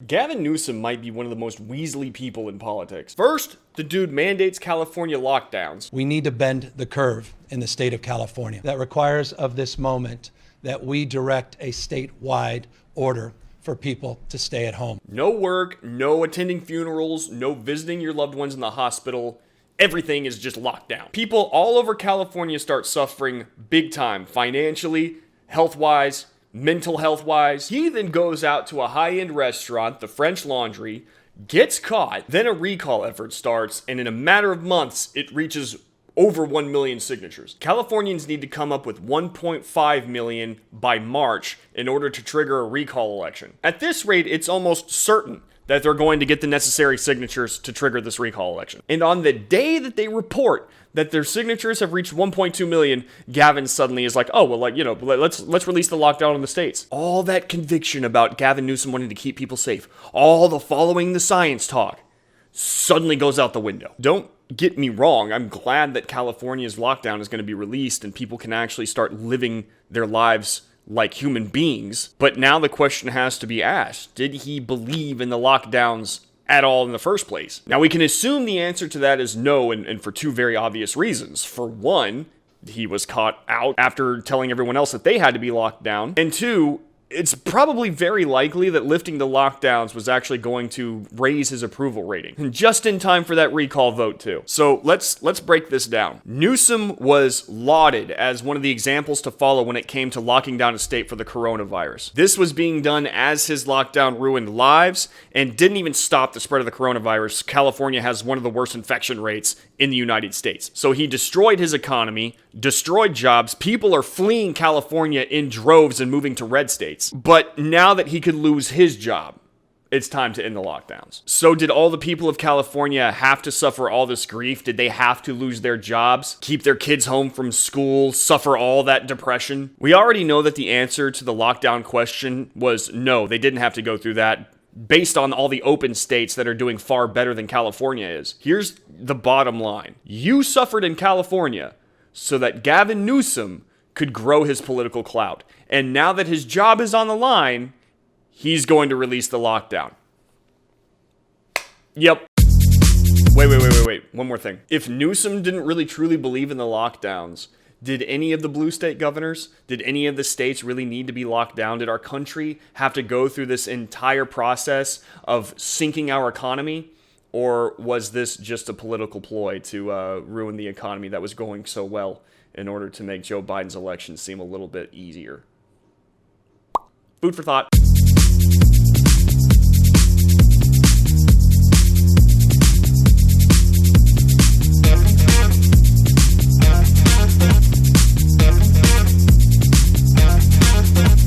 Gavin Newsom might be one of the most weasely people in politics. First, the dude mandates California lockdowns. We need to bend the curve in the state of California. That requires of this moment that we direct a statewide order for people to stay at home. No work, no attending funerals, no visiting your loved ones in the hospital. Everything is just locked down. People all over California start suffering big time, financially, health-wise, mental health-wise. He then goes out to a high-end restaurant, the French Laundry, gets caught, then a recall effort starts, and in a matter of months, it reaches over 1 million signatures. Californians need to come up with 1.5 million by March in order to trigger a recall election. At this rate, it's almost certain that they're going to get the necessary signatures to trigger this recall election. And on the day that they report that their signatures have reached 1.2 million, Gavin suddenly is like, oh, well, let's release the lockdown in the states. All that conviction about Gavin Newsom wanting to keep people safe, all the following the science talk, suddenly goes out the window. Don't get me wrong, I'm glad that California's lockdown is going to be released and people can actually start living their lives like human beings. But now the question has to be asked, did he believe in the lockdowns at all in the first place? Now we can assume the answer to that is no, and for two very obvious reasons. For one, he was caught out after telling everyone else that they had to be locked down. And two, it's probably very likely that lifting the lockdowns was actually going to raise his approval rating. And just in time for that recall vote too. So let's break this down. Newsom was lauded as one of the examples to follow when it came to locking down a state for the coronavirus. This was being done as his lockdown ruined lives and didn't even stop the spread of the coronavirus. California has one of the worst infection rates in the United States. So he destroyed his economy, destroyed jobs. People are fleeing California in droves and moving to red states. But now that he could lose his job, it's time to end the lockdowns. So did all the people of California have to suffer all this grief? Did they have to lose their jobs, keep their kids home from school, suffer all that depression? We already know that the answer to the lockdown question was no, they didn't have to go through that, based on all the open states that are doing far better than California is. Here's the bottom line. You suffered in California so that Gavin Newsom could grow his political clout. And now that his job is on the line, he's going to release the lockdown. Yep. Wait. One more thing. If Newsom didn't really truly believe in the lockdowns, did any of the blue state governors, did any of the states really need to be locked down? Did our country have to go through this entire process of sinking our economy? Or was this just a political ploy to ruin the economy that was going so well in order to make Joe Biden's election seem a little bit easier? Food for thought.